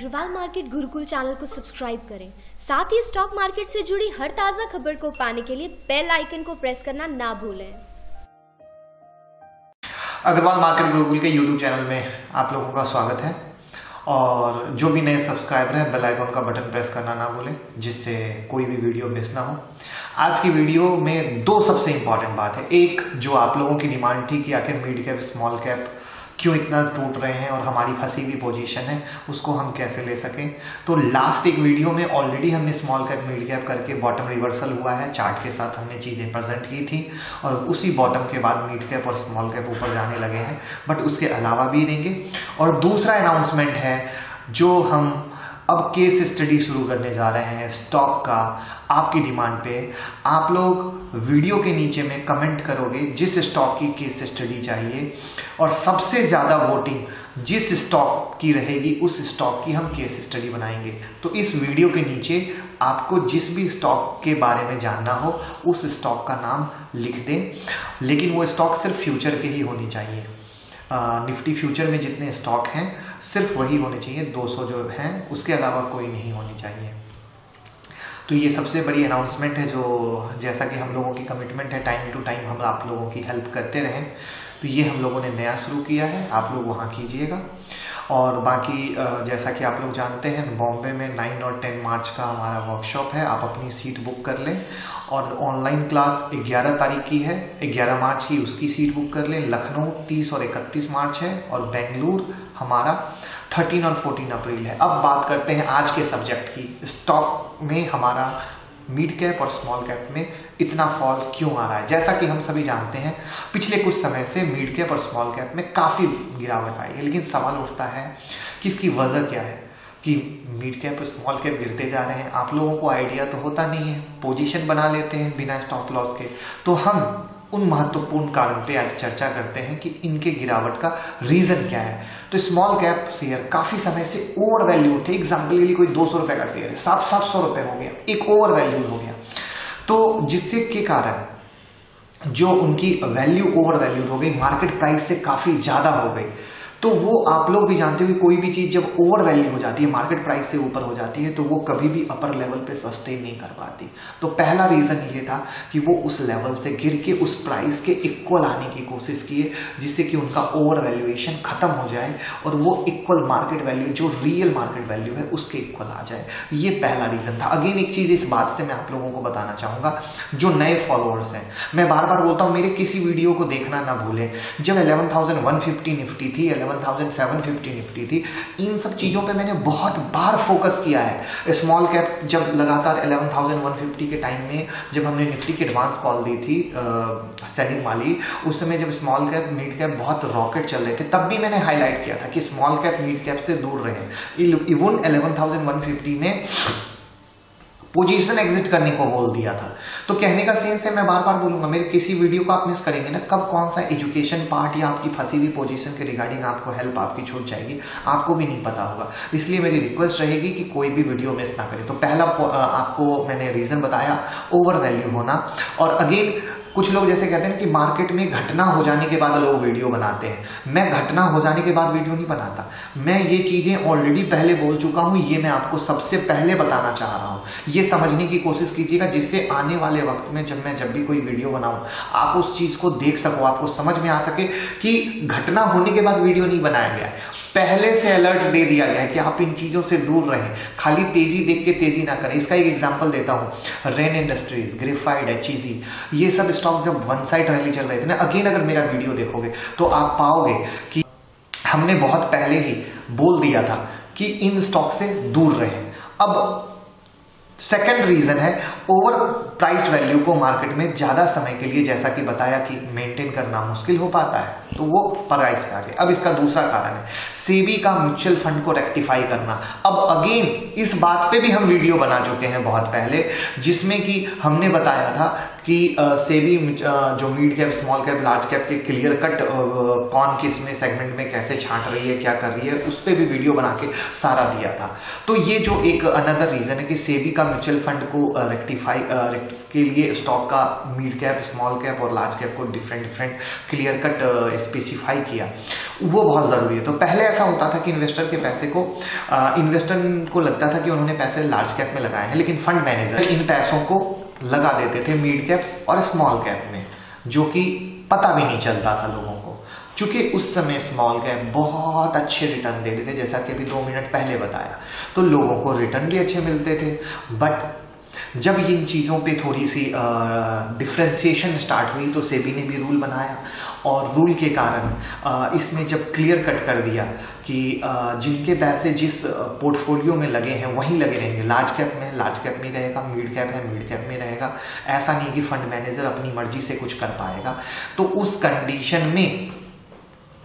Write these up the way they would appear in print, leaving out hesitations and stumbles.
Agarwal market Gurukul channel को subscribe करें। साथ ही स्टॉक मार्केट से जुड़ी हर ताजा खबर को पाने के लिए बेल आइकन को प्रेस करना ना भूलें। अग्रवाल मार्केट गुरुकुल के यूट्यूब चैनल में आप लोगों का स्वागत है और जो भी नए सब्सक्राइबर हैं बेल आइकन का बटन प्रेस करना ना भूलें, जिससे कोई भी वीडियो मिस ना हो। आज की वीडियो में दो सबसे इंपॉर्टेंट बात है। एक, जो आप लोगों की डिमांड थी कि आखिर मिड कैप स्मॉल कैप क्यों इतना टूट रहे हैं और हमारी फंसी हुई पोजीशन है उसको हम कैसे ले सकें। तो लास्ट एक वीडियो में ऑलरेडी हमने स्मॉल कैप मिड कैप करके बॉटम रिवर्सल हुआ है, चार्ट के साथ हमने चीज़ें प्रेजेंट की थी और उसी बॉटम के बाद मिड कैप और स्मॉल कैप ऊपर जाने लगे हैं, बट उसके अलावा भी देंगे। और दूसरा अनाउंसमेंट है जो हम अब केस स्टडी शुरू करने जा रहे हैं स्टॉक का। आपकी डिमांड पे आप लोग वीडियो के नीचे में कमेंट करोगे जिस स्टॉक की केस स्टडी चाहिए और सबसे ज़्यादा वोटिंग जिस स्टॉक की रहेगी उस स्टॉक की हम केस स्टडी बनाएंगे। तो इस वीडियो के नीचे आपको जिस भी स्टॉक के बारे में जानना हो उस स्टॉक का नाम लिख दें, लेकिन वो स्टॉक सिर्फ फ्यूचर के ही होनी चाहिए। निफ्टी फ्यूचर में जितने स्टॉक हैं सिर्फ वही होने चाहिए, 200 जो हैं, उसके अलावा कोई नहीं होनी चाहिए। तो ये सबसे बड़ी अनाउंसमेंट है, जो जैसा कि हम लोगों की कमिटमेंट है टाइम टू टाइम हम आप लोगों की हेल्प करते रहें, तो ये हम लोगों ने नया शुरू किया है, आप लोग वहाँ कीजिएगा। और बाकी जैसा कि आप लोग जानते हैं बॉम्बे में 9 और 10 मार्च का हमारा वर्कशॉप है, आप अपनी सीट बुक कर लें। और ऑनलाइन क्लास 11 तारीख की है, 11 मार्च की, उसकी सीट बुक कर लें। लखनऊ 30 और 31 मार्च है और बेंगलुरु हमारा 13 और 14 अप्रैल है। अब बात करते हैं आज के सब्जेक्ट की। स्टॉक में हमारा मिड कैप और स्मॉल कैप में इतना फॉल क्यों आ रहा है। जैसा कि हम सभी जानते हैं पिछले कुछ समय से मिड कैप और स्मॉल कैप में काफ़ी गिरावट आई है, लेकिन सवाल उठता है कि इसकी वजह क्या है कि मिड कैप और स्मॉल कैप गिरते जा रहे हैं। आप लोगों को आइडिया तो होता नहीं है, पोजीशन बना लेते हैं बिना स्टॉप लॉस के। तो हम उन महत्वपूर्ण कारण पे आज चर्चा करते हैं कि इनके गिरावट का रीजन क्या है। तो स्मॉल कैप शेयर काफी समय से ओवर वैल्यू थे। एग्जाम्पल के लिए कोई 200 रुपए का शेयर है, 700 रुपए हो गया, एक ओवर वैल्यू हो गया। तो जिससे के कारण जो उनकी वैल्यू ओवर वैल्यू हो गई, मार्केट प्राइस से काफी ज्यादा हो गई। तो वो आप लोग भी जानते हो कि कोई भी चीज जब ओवर वैल्यू हो जाती है, मार्केट प्राइस से ऊपर हो जाती है, तो वो कभी भी अपर लेवल पे सस्टेन नहीं कर पाती। तो पहला रीजन ये था कि वो उस लेवल से गिर के उस प्राइस के इक्वल आने की कोशिश किए, जिससे कि उनका ओवर वैल्यूएशन खत्म हो जाए और वो इक्वल मार्केट वैल्यू जो रियल मार्केट वैल्यू है उसके इक्वल आ जाए। ये पहला रीजन था। अगेन एक चीज इस बात से मैं आप लोगों को बताना चाहूंगा, जो नए फॉलोअर्स हैं, मैं बार बार बोलता हूं मेरे किसी वीडियो को देखना ना भूलें। जब 11,150 निफ्टी थी, 11,750 निफ्टी थी, इन सब चीजों पे मैंने बहुत बार फोकस किया है। स्मॉल कैप जब लगातार 11,150 के टाइम में जब हमने निफ्टी की एडवांस कॉल दी थी सेलिंग वाली, उस समय जब स्मॉल कैप मिड कैप बहुत रॉकेट चल रहे थे, तब भी मैंने हाईलाइट किया था कि स्मॉल कैप मिड कैप से दूर रहे। इवन 11,150 में पोजीशन एग्जिट करने को बोल दिया था। तो कहने का सेंस है, मैं बार बार बोलूंगा, मेरे किसी वीडियो को आप मिस करेंगे ना, कब कौन सा एजुकेशन पार्ट या आपकी फंसी हुई पोजीशन के रिगार्डिंग आपको हेल्प आपकी छूट जाएगी, आपको भी नहीं पता होगा। इसलिए मेरी रिक्वेस्ट रहेगी कि कोई भी वीडियो मिस ना करें। तो पहला आपको मैंने रीजन बताया, ओवर वैल्यू होना। और अगेन कुछ लोग जैसे कहते हैं कि मार्केट में घटना हो जाने के बाद लोग वीडियो बनाते हैं। मैं घटना हो जाने के बाद वीडियो नहीं बनाता, मैं ये चीजें ऑलरेडी पहले बोल चुका हूं, ये मैं आपको सबसे पहले बताना चाह रहा हूं। ये समझने की कोशिश कीजिएगा, जिससे आने वाले वक्त में जब भी कोई वीडियो बनाऊं आप उस चीज को देख सको, आपको समझ में आ सके कि घटना होने के बाद वीडियो नहीं बनाया गया है, पहले से अलर्ट दे दिया गया है कि आप इन चीजों से दूर रहें। खाली तेजी देख के तेजी ना करें। इसका एक एग्जांपल देता हूं, रेन इंडस्ट्रीज, ग्रेफाइट, HEG, ये सब स्टॉक जब वन साइड रैली चल रहे थे ना, अगेन अगर मेरा वीडियो देखोगे तो आप पाओगे कि हमने बहुत पहले ही बोल दिया था कि इन स्टॉक से दूर रहें। अब सेकेंड रीजन है ओवर प्राइस्ड वैल्यू को मार्केट में ज्यादा समय के लिए, जैसा कि बताया, कि मेंटेन करना मुश्किल हो पाता है, तो वो प्राइस पे आ गए। अब इसका दूसरा कारण है सेबी का म्यूचुअल फंड को रेक्टिफाई करना। अब अगेन इस बात पे भी हम वीडियो बना चुके हैं बहुत पहले, जिसमें कि हमने बताया था कि सेबी जो mid cap, small cap, large cap के क्लियर कट कौन किस में सेगमेंट में कैसे छांट रही है, क्या कर रही है, उस पर भी वीडियो बना के सारा दिया था। तो ये जो एक अनदर रीजन है कि सेबी का का म्यूचुअल फंड को रेक्टिफाई के लिए स्टॉक का मिड कैप, स्मॉल कैप और लार्ज कैप को डिफरेंट क्लियर कट स्पेसिफाई किया, वो बहुत ज़रूरी है। तो पहले ऐसा होता था कि इन्वेस्टर के पैसे को इन्वेस्टर को लगता था कि उन्होंने पैसे लार्ज कैप में लगाए हैं, लेकिन फंड मैनेजर इन पैसों को लगा देते थे मिड कैप और स्मॉल कैप में, जो कि पता भी नहीं चलता था लोगों को, क्योंकि उस समय स्मॉल कैप बहुत अच्छे रिटर्न दे रहे थे, जैसा कि अभी 2 मिनट पहले बताया। तो लोगों को रिटर्न भी अच्छे मिलते थे। बट जब इन चीज़ों पे थोड़ी सी डिफ्रेंसिएशन स्टार्ट हुई तो सेबी ने भी रूल बनाया, और रूल के कारण इसमें जब क्लियर कट कर दिया कि जिनके पैसे जिस पोर्टफोलियो में लगे हैं वहीं लगे रहेंगे, लार्ज कैप में रहेगा, मिड कैप है मिड कैप में रहेगा, ऐसा नहीं कि फंड मैनेजर अपनी मर्जी से कुछ कर पाएगा। तो उस कंडीशन में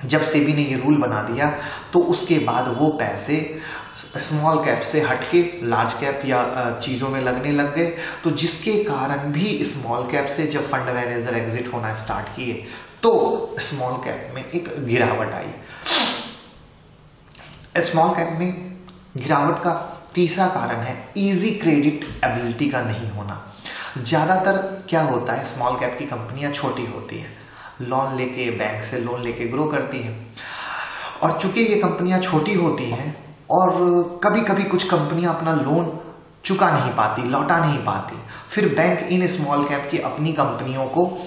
जब सेबी ने ये रूल बना दिया तो उसके बाद वो पैसे स्मॉल कैप से हटके लार्ज कैप या चीज़ों में लगने लग गए। तो जिसके कारण भी स्मॉल कैप से जब फंड मैनेजर एग्जिट होना स्टार्ट किए तो स्मॉल कैप में एक गिरावट आई। स्मॉल कैप में गिरावट का तीसरा कारण है इजी क्रेडिट एबिलिटी का नहीं होना। ज़्यादातर क्या होता है, स्मॉल कैप की कंपनियां छोटी होती हैं, लोन लेके बैंक से लोन लेके ग्रो करती हैं, और चूंकि ये कंपनियां छोटी होती हैं और कभी कभी कुछ कंपनियां अपना लोन चुका नहीं पाती, लौटा नहीं पाती, फिर बैंक इन स्मॉल कैप की अपनी कंपनियों को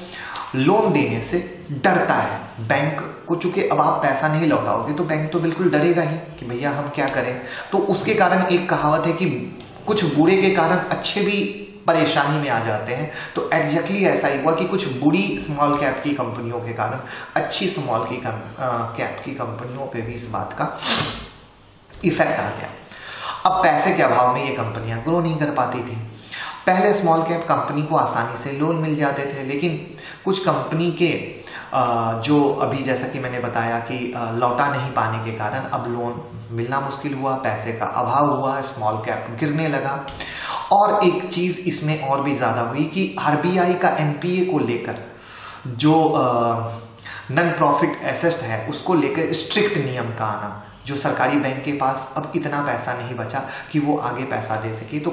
लोन देने से डरता है। बैंक को चूंकि अब आप पैसा नहीं लौटाओगे तो बैंक तो बिल्कुल डरेगा ही कि भैया हम क्या करें। तो उसके कारण एक कहावत है कि कुछ बुरे के कारण अच्छे भी परेशानी में आ जाते हैं। तो एग्जैक्टली ऐसा ही हुआ कि कुछ बुरी स्मॉल कैप की कंपनियों के कारण अच्छी स्मॉल कैप की कंपनियों पे भी इस बात का इफेक्ट आ गया। अब पैसे के अभाव में ये कंपनियां ग्रो नहीं कर पाती थी। पहले स्मॉल कैप कंपनी को आसानी से लोन मिल जाते थे, लेकिन कुछ कंपनी के जो अभी जैसा कि मैंने बताया कि लौटा नहीं पाने के कारण अब लोन मिलना मुश्किल हुआ, पैसे का अभाव हुआ, स्मॉल कैप गिरने लगा। और एक चीज इसमें और भी ज्यादा हुई कि आरबीआई का एनपीए को लेकर जो नॉन प्रॉफिट एसेट है उसको लेकर स्ट्रिक्ट नियम का आना, जो सरकारी बैंक के पास अब इतना पैसा नहीं बचा कि वो आगे पैसा दे सके। तो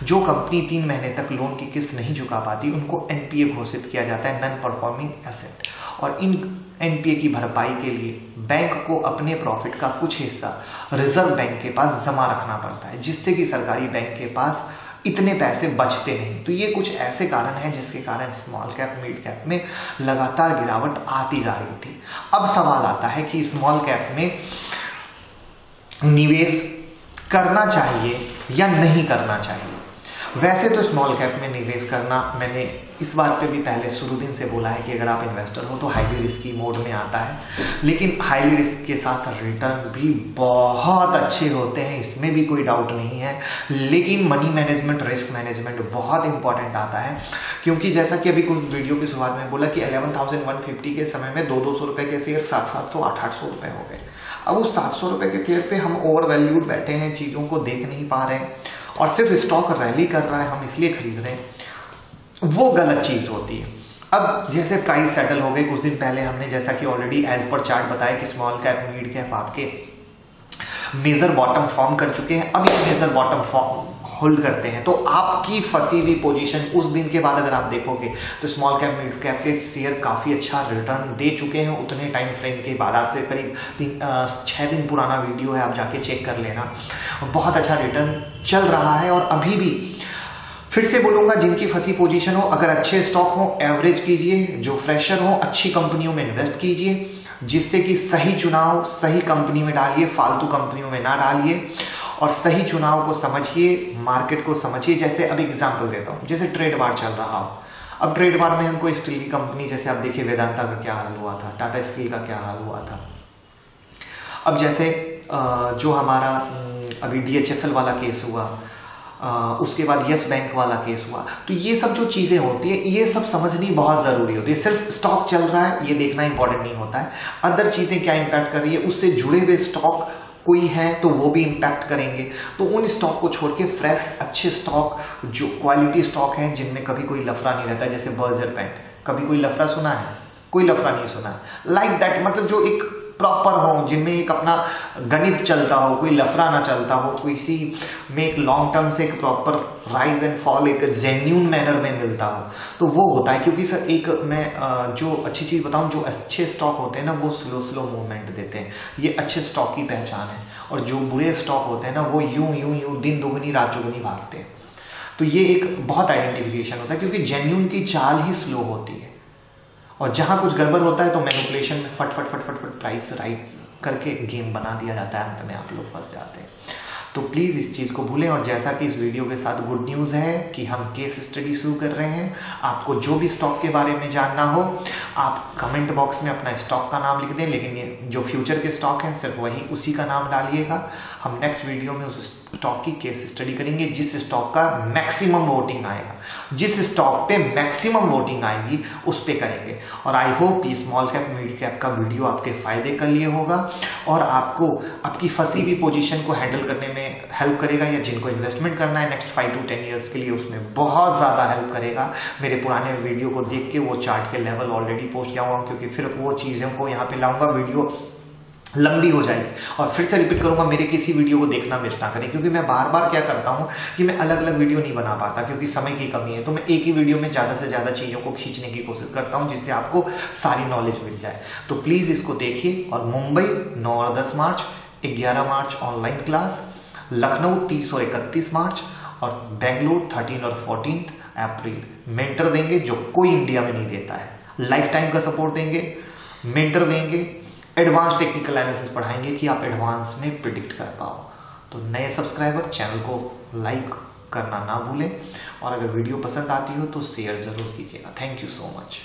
जो कंपनी 3 महीने तक लोन की किस्त नहीं चुका पाती उनको एनपीए घोषित किया जाता है, नॉन परफॉर्मिंग एसेट। और इन एनपीए की भरपाई के लिए बैंक को अपने प्रॉफिट का कुछ हिस्सा रिजर्व बैंक के पास जमा रखना पड़ता है, जिससे कि सरकारी बैंक के पास इतने पैसे बचते नहीं। तो ये कुछ ऐसे कारण हैं जिसके कारण स्मॉल कैप मिड कैप में लगातार गिरावट आती जा रही थी। अब सवाल आता है कि स्मॉल कैप में निवेश करना चाहिए या नहीं करना चाहिए। वैसे तो स्मॉल कैप में निवेश करना, मैंने इस बात पे भी पहले शुरू दिन से बोला है कि अगर आप इन्वेस्टर हो तो हाईली रिस्की मोड में आता है, लेकिन हाईली रिस्क के साथ रिटर्न भी बहुत अच्छे होते हैं, इसमें भी कोई डाउट नहीं है। लेकिन मनी मैनेजमेंट, रिस्क मैनेजमेंट बहुत इंपॉर्टेंट आता है, क्योंकि जैसा कि अभी कुछ वीडियो की शुरुआत में बोला कि 11,150 के समय में 200-200 रुपए के शेयर 700, 800 रुपए हो गए। अब उस 700 रुपए के शेयर पे हम ओवर वैल्यूड बैठे हैं, चीजों को देख नहीं पा रहे हैं और सिर्फ स्टॉक रैली कर रहा है, हम इसलिए खरीद रहे हैं, वो गलत चीज होती है। अब जैसे प्राइस सेटल हो गए, कुछ दिन पहले हमने जैसा कि ऑलरेडी एज पर चार्ट बताया कि स्मॉल कैप मिड कैप आपके मेजर बॉटम फॉर्म कर चुके हैं। अब ये मेजर बॉटम फॉर्म होल्ड करते हैं तो आपकी फंसी हुई पोजीशन उस दिन के बाद अगर आप देखोगे तो स्मॉल कैप मिड कैप के शेयर काफी अच्छा रिटर्न दे चुके हैं उतने टाइम फ्रेम के बाद। आज से करीब 6 दिन पुराना वीडियो है, आप जाके चेक कर लेना। बहुत अच्छा रिटर्न चल रहा है। और अभी भी फिर से बोलूंगा, जिनकी फंसी पोजीशन हो, अगर अच्छे स्टॉक हो एवरेज कीजिए, जो फ्रेशर हो अच्छी कंपनियों में इन्वेस्ट कीजिए, जिससे कि सही चुनाव सही कंपनी में डालिए, फालतू कंपनियों में ना डालिए, और सही चुनाव को समझिए, मार्केट को समझिए। जैसे अब एग्जांपल देता हूं, जैसे ट्रेड वार चल रहा हो, अब ट्रेड वार में हमको स्टील की कंपनी, जैसे आप देखिए वेदांता का क्या हाल हुआ था, टाटा स्टील का क्या हाल हुआ था। अब जैसे जो हमारा अभी DHFL वाला केस हुआ, उसके बाद यस बैंक वाला केस हुआ, तो ये सब जो चीजें होती है ये सब समझनी बहुत जरूरी होती है। सिर्फ स्टॉक चल रहा है ये देखना इंपॉर्टेंट नहीं होता है, अदर चीजें क्या इंपैक्ट कर रही है, उससे जुड़े हुए स्टॉक कोई है तो वो भी इंपैक्ट करेंगे। तो उन स्टॉक को छोड़ के फ्रेश अच्छे स्टॉक, जो क्वालिटी स्टॉक हैं, जिनमें कभी कोई लफड़ा नहीं रहता, जैसे बर्जर पेंट, कभी कोई लफड़ा सुना है? कोई लफड़ा नहीं सुना है। लाइक दैट, मतलब जो एक प्रॉपर हो, जिनमें एक अपना गणित चलता हो, कोई लफड़ा ना चलता हो, कोई सी में एक लॉन्ग टर्म से एक प्रॉपर राइज एंड फॉल एक जेन्यून मैनर में मिलता हो, तो वो होता है। क्योंकि सर एक मैं जो अच्छी चीज बताऊं, जो अच्छे स्टॉक होते हैं ना वो स्लो मूवमेंट देते हैं, ये अच्छे स्टॉक की पहचान है। और जो बुरे स्टॉक होते हैं ना वो यूं दिन दोगुनी रात चौगुनी भागते हैं। तो ये एक बहुत आइडेंटिफिकेशन होता है, क्योंकि जेन्यून की चाल ही स्लो होती है। और जहां कुछ गड़बड़ होता है तो मैनिपुलेशन में फट प्राइस राइट करके गेम बना दिया जाता है, अंत में आप लोग फंस जाते हैं। तो प्लीज़ इस चीज़ को भूलें। और जैसा कि इस वीडियो के साथ गुड न्यूज़ है कि हम केस स्टडी शुरू कर रहे हैं। आपको जो भी स्टॉक के बारे में जानना हो आप कमेंट बॉक्स में अपना स्टॉक का नाम लिख दें, लेकिन ये जो फ्यूचर के स्टॉक हैं सिर्फ वही उसी का नाम डालिएगा। हम नेक्स्ट वीडियो में उस स्टॉक की केस स्टडी करेंगे जिस स्टॉक का मैक्सिमम वोटिंग आएगा, जिस स्टॉक पे मैक्सिमम वोटिंग आएगी उस पे करेंगे। और आई होप ये स्मॉल कैप मिड कैप का वीडियो आपके फायदे के लिए होगा और आपको आपकी फंसी हुई पोजीशन को हैंडल करने में हेल्प करेगा, या जिनको इन्वेस्टमेंट करना है नेक्स्ट 5 to 10 ईयर्स के लिए उसमें बहुत ज़्यादा हेल्प करेगा। मेरे पुराने वीडियो को देख के वो चार्ट के लेवल ऑलरेडी पोस्ट किया हुआ, क्योंकि फिर वो चीज़ों को यहाँ पे लाऊंगा, वीडियो लंबी हो जाएगी। और फिर से रिपीट करूंगा, मेरे किसी वीडियो को देखना मिस ना करें, क्योंकि मैं बार बार क्या करता हूं कि मैं अलग अलग वीडियो नहीं बना पाता क्योंकि समय की कमी है। तो मैं एक ही वीडियो में ज़्यादा से ज़्यादा चीज़ों को खींचने की कोशिश करता हूं जिससे आपको सारी नॉलेज मिल जाए। तो प्लीज़ इसको देखिए। और मुंबई 9 और 10 मार्च, 11 मार्च ऑनलाइन क्लास, लखनऊ 30 और 31 मार्च, और बेंगलुरु 13 और 14 अप्रैल मेंटर देंगे जो कोई इंडिया में नहीं देता है। लाइफ टाइम का सपोर्ट देंगे, मेंटर देंगे, एडवांस टेक्निकल एनालिसिस पढ़ाएंगे कि आप एडवांस में प्रिडिक्ट कर पाओ। तो नए सब्सक्राइबर चैनल को लाइक करना ना भूलें, और अगर वीडियो पसंद आती हो तो शेयर जरूर कीजिएगा। Thank you so much.